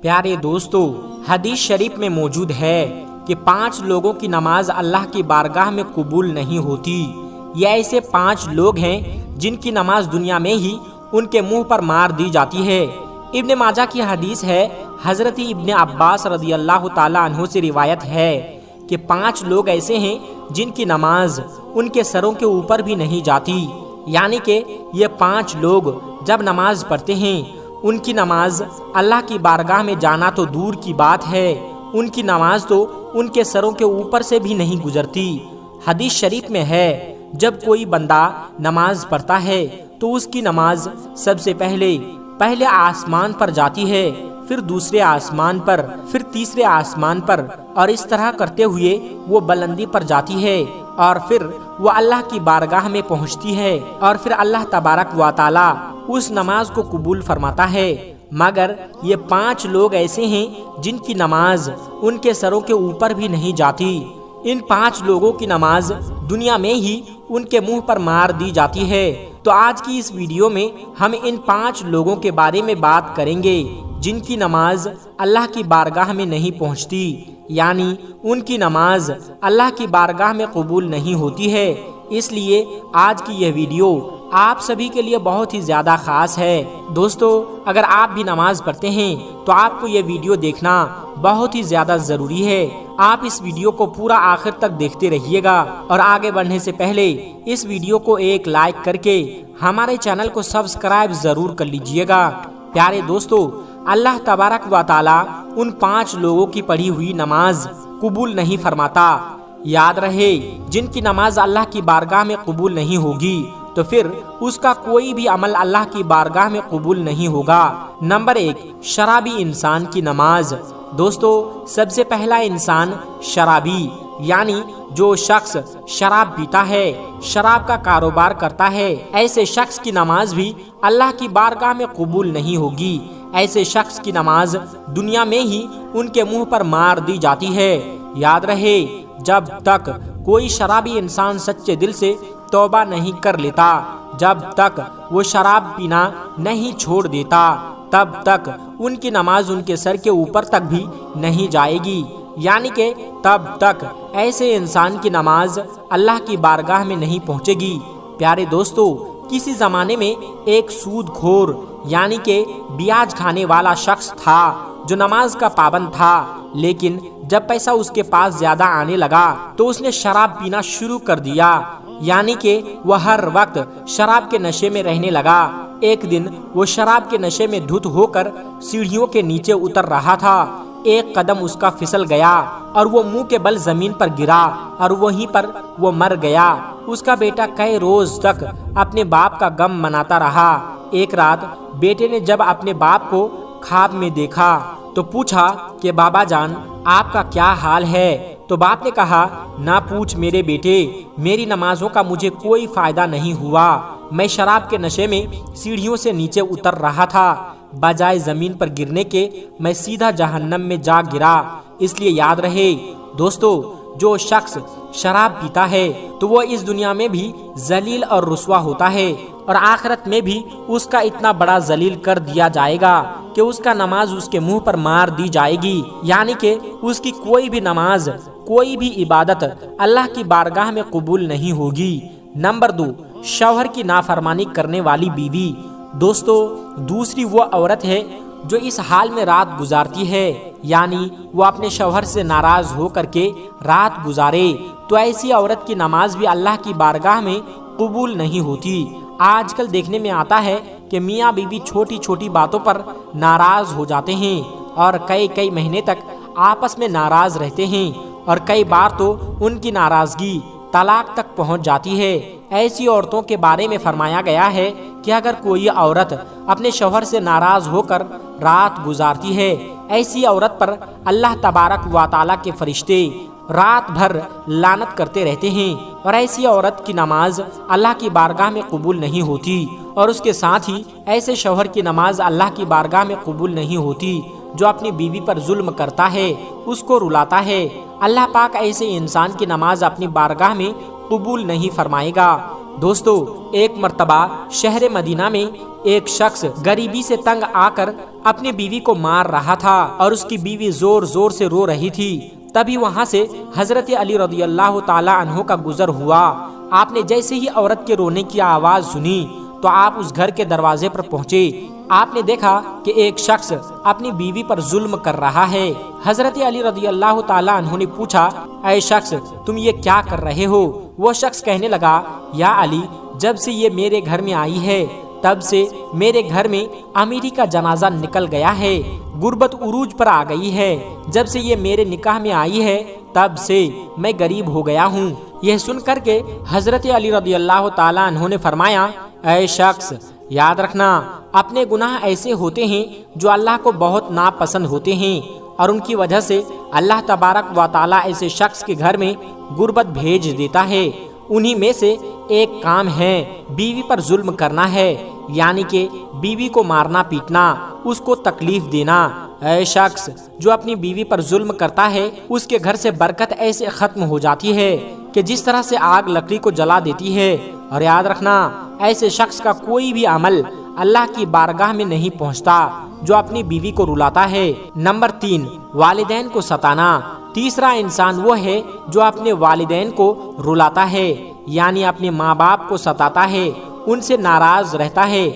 پیارے دوستو، حدیث شریف میں موجود ہے کہ 5 لوگوں کی نماز اللہ کی بارگاہ میں قبول نہیں ہوتی۔ یہ ایسے 5 لوگ ہیں جن کی نماز دنیا میں ہی ان کے منہ پر مار دی جاتی ہے۔ ابن ماجہ کی حدیث ہے، حضرت ابن عباس رضی اللہ تعالیٰ عنہ سے روایت ہے کہ 5 لوگ ایسے ہیں جن کی نماز ان کے سروں کے اوپر بھی نہیں جاتی، یعنی کہ یہ 5 لوگ جب نماز پڑھتے ہیں ان کی نماز اللہ کی بارگاہ میں جانا تو دور کی بات ہے، ان کی نماز تو ان کے سروں کے اوپر سے بھی نہیں گزرتی۔ حدیث شریف میں ہے، جب کوئی بندہ نماز پڑھتا ہے تو اس کی نماز سب سے پہلے آسمان پر جاتی ہے، پھر دوسرے آسمان پر، پھر تیسرے آسمان پر، اور اس طرح کرتے ہوئے وہ بلندی پر جاتی ہے، اور پھر وہ اللہ کی بارگاہ میں پہنچتی ہے، اور پھر اللہ تبارک و تعالی اس نماز کو قبول فرماتا ہے۔ مگر یہ 5 لوگ ایسے ہیں جن کی نماز ان کے سروں کے اوپر بھی نہیں جاتی۔ ان 5 لوگوں کی نماز دنیا میں ہی ان کے منہ پر مار دی جاتی ہے۔ تو آج کی اس ویڈیو میں ہم ان 5 لوگوں کے بارے میں بات کریں گے جن کی نماز اللہ کی بارگاہ میں نہیں پہنچتی، یعنی ان کی نماز اللہ کی بارگاہ میں قبول نہیں ہوتی ہے۔ اس لیے آج کی یہ ویڈیو آپ سبھی کے لیے بہت ہی زیادہ خاص ہے۔ دوستو، اگر آپ بھی نماز پڑھتے ہیں تو آپ کو یہ ویڈیو دیکھنا بہت ہی زیادہ ضروری ہے۔ آپ اس ویڈیو کو پورا آخر تک دیکھتے رہیے گا، اور آگے بڑھنے سے پہلے اس ویڈیو کو ایک لائک کر کے ہمارے چینل کو سبسکرائب ضرور کر لیجئے گا۔ پیارے دوستو، اللہ تبارک و تعالی ان 5 لوگوں کی پڑھی ہوئی نماز قبول نہیں فرماتا۔ یاد رہے، جن کی نماز اللہ کی بارگاہ میں قبول نہیں ہوگی تو پھر اس کا کوئی بھی عمل اللہ کی بارگاہ میں قبول نہیں ہوگا۔ نمبر 1، شرابی انسان کی نماز۔ دوستو، سب سے پہلا انسان شرابی، یعنی جو شخص شراب پیتا ہے، شراب کا کاروبار کرتا ہے، ایسے شخص کی نماز بھی اللہ کی بارگاہ میں قبول نہیں ہوگی۔ ایسے شخص کی نماز دنیا میں ہی ان کے منہ پر مار دی جاتی ہے۔ یاد رہے، جب تک کوئی شرابی انسان سچے دل سے توبہ نہیں کر لیتا، جب تک وہ شراب پینا نہیں چھوڑ دیتا، تب تک ان کی نماز ان کے سر کے اوپر تک بھی نہیں جائے گی، یعنی کہ تب تک ایسے انسان کی نماز اللہ کی بارگاہ میں نہیں پہنچے گی۔ پیارے دوستو، کسی زمانے میں ایک سود خور یعنی کہ بیاج کھانے والا شخص تھا جو نماز کا پابند تھا، لیکن جب پیسہ اس کے پاس زیادہ آنے لگا تو اس نے شراب پینا شروع کر دیا، یعنی کہ وہ ہر وقت شراب کے نشے میں رہنے لگا۔ ایک دن وہ شراب کے نشے میں دھت ہو کر سیڑھیوں کے نیچے اتر رہا تھا، ایک قدم اس کا پھسل گیا اور وہ منہ کے بل زمین پر گرا اور وہیں پر وہ مر گیا۔ اس کا بیٹا کئی روز تک اپنے باپ کا غم مناتا رہا۔ ایک رات بیٹے نے جب اپنے باپ کو خواب میں دیکھا تو پوچھا کہ بابا جان، آپ کا کیا حال ہے؟ تو باپ نے کہا، نہ پوچھ میرے بیٹے، میری نمازوں کا مجھے کوئی فائدہ نہیں ہوا، میں شراب کے نشے میں سیڑھیوں سے نیچے اتر رہا تھا، بجائے زمین پر گرنے کے میں سیدھا جہنم میں جا گرا۔ اس لیے یاد رہے دوستو، جو شخص شراب پیتا ہے تو وہ اس دنیا میں بھی ذلیل اور رسوا ہوتا ہے، اور آخرت میں بھی اس کا اتنا بڑا ذلیل کر دیا جائے گا کہ اس کا نماز اس کے منہ پر مار دی جائے گی، یعنی کہ اس کی کوئی بھی نماز، کوئی بھی عبادت اللہ کی بارگاہ میں قبول نہیں ہوگی۔ نمبر 2، شوہر کی نافرمانی کرنے والی بیوی۔ دوستو، دوسری وہ عورت ہے جو اس حال میں رات گزارتی ہے، یعنی وہ اپنے شوہر سے ناراض ہو کر کے رات گزارے، تو ایسی عورت کی نماز بھی اللہ کی بارگاہ میں قبول نہیں ہوتی۔ آج کل دیکھنے میں آتا ہے کہ میاں بیوی چھوٹی چھوٹی باتوں پر ناراض ہو جاتے ہیں اور کئی مہینے تک آپس میں ناراض رہتے ہیں، اور کئی بار تو ان کی ناراضگی طلاق تک پہنچ جاتی ہے۔ ایسی عورتوں کے بارے میں فرمایا گیا ہے کہ اگر کوئی عورت اپنے شوہر سے ناراض ہو کر رات گزارتی ہے، ایسی عورت پر اللہ تبارک و تعالیٰ کے فرشتے رات بھر لعنت کرتے رہتے ہیں، اور ایسی عورت کی نماز اللہ کی بارگاہ میں قبول نہیں ہوتی، اور اس کے ساتھ ہی ایسے شوہر کی نماز اللہ کی بارگاہ میں قبول نہیں ہوتی جو اپنی بیوی پر ظلم کرتا ہے، اس کو رلاتا ہے۔ اللہ پاک ایسے انسان کی نماز اپنی بارگاہ میں قبول نہیں فرمائے گا۔ دوستو، ایک مرتبہ شہر مدینہ میں ایک شخص غریبی سے تنگ آ کر اپنی بیوی کو مار رہا تھا اور اس کی بیوی زور زور سے رو رہی تھی۔ تبھی وہاں سے حضرت علی رضی اللہ تعالی عنہ کا گزر ہوا۔ آپ نے جیسے ہی عورت کے رونے کی آواز سنی تو آپ اس گھر کے دروازے پر پہنچے۔ آپ نے دیکھا کہ ایک شخص اپنی بیوی پر ظلم کر رہا ہے۔ حضرت علی رضی اللہ تعالی عنہ نے پوچھا، اے شخص، تم یہ کیا کر رہے ہو؟ وہ شخص کہنے لگا، یا علی، جب سے یہ میرے گھر میں آئی ہے تب سے میرے گھر میں امیری کا جنازہ نکل گیا ہے، غربت عروج پر آ گئی ہے۔ جب سے یہ میرے نکاح میں آئی ہے تب سے میں غریب ہو گیا ہوں۔ یہ سن کر کے حضرت علی رضی اللہ تعالی عنہ نے فرمایا، اے شخص، یاد رکھنا، اپنے گناہ ایسے ہوتے ہیں جو اللہ کو بہت ناپسند ہوتے ہیں، اور ان کی وجہ سے اللہ تبارک و تعالی ایسے شخص کے گھر میں غربت بھیج دیتا ہے۔ انہی میں سے ایک کام ہے بیوی پر ظلم کرنا ہے، یعنی کہ بیوی کو مارنا پیٹنا، اس کو تکلیف دینا۔ اے شخص جو اپنی بیوی پر ظلم کرتا ہے، اس کے گھر سے برکت ایسے ختم ہو جاتی ہے کہ جس طرح سے آگ لکڑی کو جلا دیتی ہے۔ اور یاد رکھنا، ایسے شخص کا کوئی بھی عمل اللہ کی بارگاہ میں نہیں پہنچتا جو اپنی بیوی کو رلاتا ہے۔ نمبر 3، والدین کو ستانا۔ تیسرا انسان وہ ہے جو اپنے والدین کو رلاتا ہے، یعنی اپنے ماں باپ کو ستاتا ہے، ان سے ناراض رہتا ہے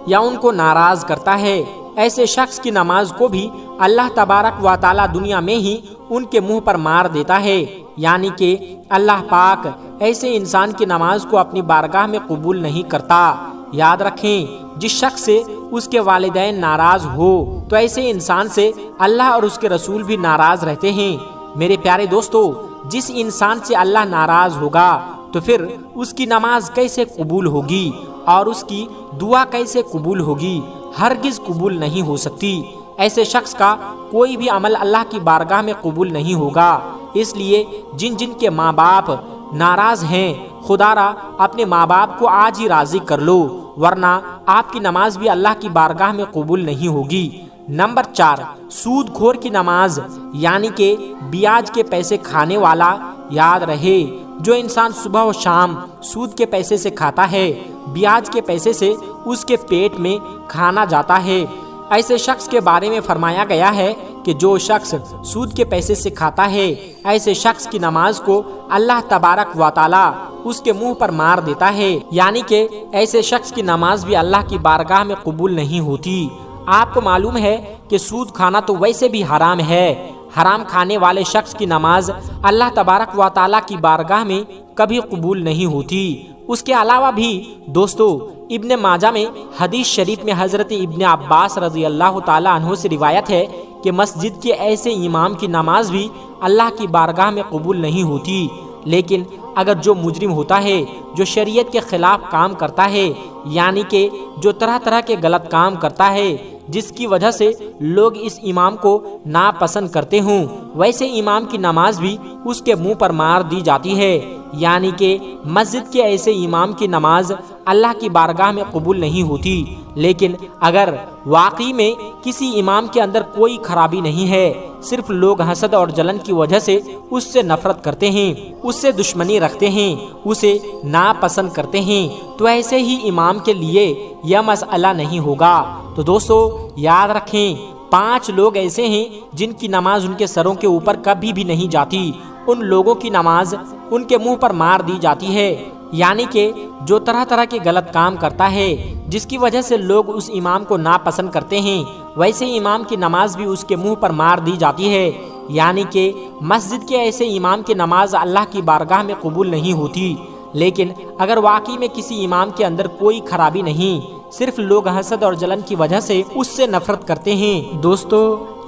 یا ان کو ناراض کرتا ہے۔ ایسے شخص کی نماز کو بھی اللہ تبارک و تعالی دنیا میں ہی ان کے منہ پر مار دیتا ہے، یعنی کہ اللہ پاک ایسے انسان کی نماز کو اپنی بارگاہ میں قبول نہیں کرتا۔ یاد رکھیں، جس شخص سے اس کے والدین ناراض ہو تو ایسے انسان سے اللہ اور اس کے رسول بھی ناراض رہتے ہیں۔ میرے پیارے دوستو، جس انسان سے اللہ ناراض ہوگا تو پھر اس کی نماز کیسے قبول ہوگی اور اس کی دعا کیسے قبول ہوگی؟ ہرگز قبول نہیں ہو سکتی۔ ایسے شخص کا کوئی بھی عمل اللہ کی بارگاہ میں قبول نہیں ہوگا۔ اس لیے جن جن کے ماں باپ ناراض ہیں، خدا را اپنے ماں باپ کو آج ہی راضی کر لو، ورنہ آپ کی نماز بھی اللہ کی بارگاہ میں قبول نہیں ہوگی۔ نمبر 4، سود خور کی نماز، یعنی کہ بیاج کے پیسے کھانے والا۔ یاد رہے، جو انسان صبح و شام سود کے پیسے سے کھاتا ہے، بیاج کے پیسے سے اس کے پیٹ میں کھانا جاتا ہے۔ ایسے شخص کے بارے میں فرمایا گیا ہے کہ جو شخص سود کے پیسے سے کھاتا ہے، ایسے شخص کی نماز کو اللہ تبارک و تعالی اس کے منہ پر مار دیتا ہے، یعنی کہ ایسے شخص کی نماز بھی اللہ کی بارگاہ میں قبول نہیں ہوتی۔ آپ کو معلوم ہے کہ سود کھانا تو ویسے بھی حرام ہے۔ حرام کھانے والے شخص کی نماز اللہ تبارک و تعالی کی بارگاہ میں کبھی قبول نہیں ہوتی۔ اس کے علاوہ بھی دوستو، ابن ماجہ میں حدیث شریف میں حضرت ابن عباس رضی اللہ تعالی عنہ سے روایت ہے کہ مسجد کے ایسے امام کی نماز بھی اللہ کی بارگاہ میں قبول نہیں ہوتی۔ لیکن اگر جو مجرم ہوتا ہے، جو شریعت کے خلاف کام کرتا ہے، یعنی کہ جو طرح طرح کے غلط کام کرتا ہے جس کی وجہ سے لوگ اس امام کو ناپسند کرتے ہوں، ویسے امام کی نماز بھی اس کے منہ پر مار دی جاتی ہے، یعنی کہ مسجد کے ایسے امام کی نماز اللہ کی بارگاہ میں قبول نہیں ہوتی۔ لیکن اگر واقعی میں کسی امام کے اندر کوئی خرابی نہیں ہے، صرف لوگ حسد اور جلن کی وجہ سے اس سے نفرت کرتے ہیں، اس سے دشمنی رکھتے ہیں، اسے ناپسند کرتے ہیں، تو ایسے ہی امام کے لیے یہ مسئلہ نہیں ہوگا۔ تو دوستو یاد رکھیں، 5 لوگ ایسے ہیں جن کی نماز ان کے سروں کے اوپر کبھی بھی نہیں جاتی۔ ان لوگوں کی نماز ان کے منہ پر مار دی جاتی ہے، یعنی کہ جو طرح طرح کے غلط کام کرتا ہے جس کی وجہ سے لوگ اس امام کو ناپسند کرتے ہیں، ویسے امام کی نماز بھی اس کے منہ پر مار دی جاتی ہے، یعنی کہ مسجد کے ایسے امام کی نماز اللہ کی بارگاہ میں قبول نہیں ہوتی۔ لیکن اگر واقعی میں کسی امام کے اندر کوئی خرابی نہیں، صرف لوگ حسد اور جلن کی وجہ سے اس سے نفرت کرتے ہیں، دوستو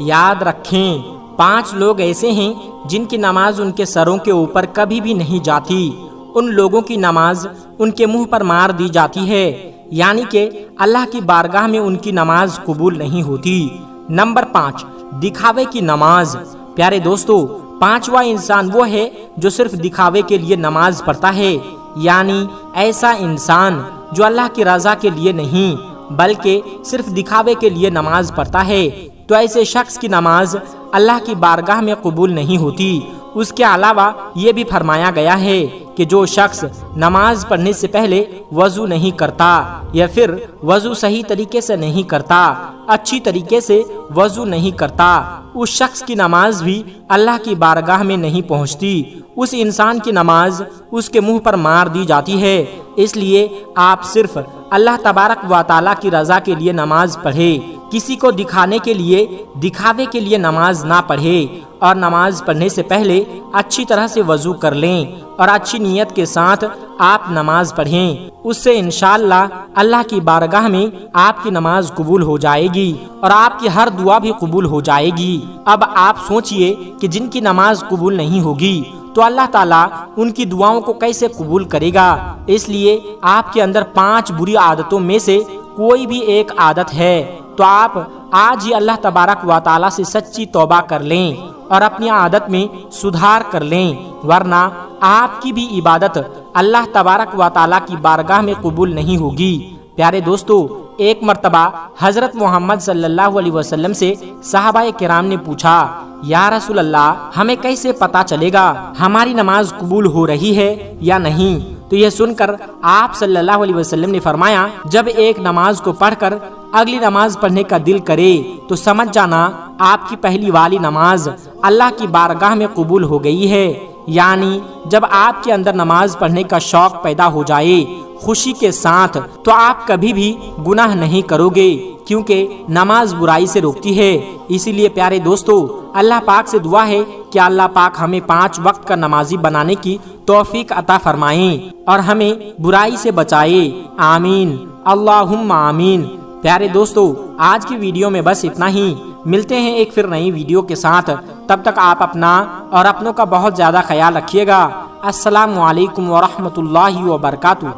یاد رکھیں، 5 لوگ ایسے ہیں جن کی نماز ان کے سروں کے اوپر کبھی بھی نہیں جاتی۔ ان لوگوں کی نماز ان کے منہ پر مار دی جاتی ہے، یعنی کہ اللہ کی بارگاہ میں ان کی نماز قبول نہیں ہوتی۔ نمبر 5، دکھاوے کی نماز۔ پیارے دوستو، 5واں انسان وہ ہے جو صرف دکھاوے کے لیے نماز پڑھتا ہے، یعنی ایسا انسان جو اللہ کی رضا کے لیے نہیں بلکہ صرف دکھاوے کے لیے نماز پڑھتا ہے، تو ایسے شخص کی نماز اللہ کی بارگاہ میں قبول نہیں ہوتی۔ اس کے علاوہ یہ بھی فرمایا گیا ہے کہ جو شخص نماز پڑھنے سے پہلے وضو نہیں کرتا یا پھر وضو صحیح طریقے سے نہیں کرتا، اچھی طریقے سے وضو نہیں کرتا، اس شخص کی نماز بھی اللہ کی بارگاہ میں نہیں پہنچتی، اس انسان کی نماز اس کے منہ پر مار دی جاتی ہے۔ اس لیے آپ صرف اللہ تبارک و تعالیٰ کی رضا کے لیے نماز پڑھے، کسی کو دکھانے کے لیے، دکھاوے کے لیے نماز نہ پڑھے، اور نماز پڑھنے سے پہلے اچھی طرح سے وضو کر لیں اور اچھی نیت کے ساتھ آپ نماز پڑھیں۔ اس سے انشاءاللہ اللہ کی بارگاہ میں آپ کی نماز قبول ہو جائے گی اور آپ کی ہر دعا بھی قبول ہو جائے گی۔ اب آپ سوچئے کہ جن کی نماز قبول نہیں ہوگی تو اللہ تعالیٰ ان کی دعاؤں کو کیسے قبول کرے گا؟ اس لیے آپ کے اندر 5 بری عادتوں میں سے کوئی بھی ایک عادت ہے تو آپ آج ہی اللہ تبارک و تعالیٰ سے سچی توبہ کر لیں اور اپنی عادت میں سدھار کر لیں، ورنہ آپ کی بھی عبادت اللہ تبارک و تعالیٰ کی بارگاہ میں قبول نہیں ہوگی۔ پیارے دوستو، ایک مرتبہ حضرت محمد صلی اللہ علیہ وسلم سے صحابہ کرام نے پوچھا، یا رسول اللہ، ہمیں کیسے پتا چلے گا ہماری نماز قبول ہو رہی ہے یا نہیں؟ تو یہ سن کر آپ صلی اللہ علیہ وسلم نے فرمایا، جب ایک نماز کو پڑھ کر اگلی نماز پڑھنے کا دل کرے تو سمجھ جانا آپ کی پہلی والی نماز اللہ کی بارگاہ میں قبول ہو گئی ہے۔ یعنی جب آپ کے اندر نماز پڑھنے کا شوق پیدا ہو جائے خوشی کے ساتھ، تو آپ کبھی بھی گناہ نہیں کرو گے، کیونکہ نماز برائی سے روکتی ہے۔ اسی لیے پیارے دوستو، اللہ پاک سے دعا ہے کہ اللہ پاک ہمیں 5 وقت کا نمازی بنانے کی توفیق عطا فرمائیں اور ہمیں برائی سے بچائے، آمین، اللہم آمین۔ پیارے دوستو، آج کی ویڈیو میں بس اتنا ہی، ملتے ہیں ایک پھر نئی ویڈیو کے ساتھ، تب تک آپ اپنا اور اپنوں کا بہت زیادہ خیال رکھیے گا۔ السلام علیکم ورحمۃ اللہ وبرکاتہ۔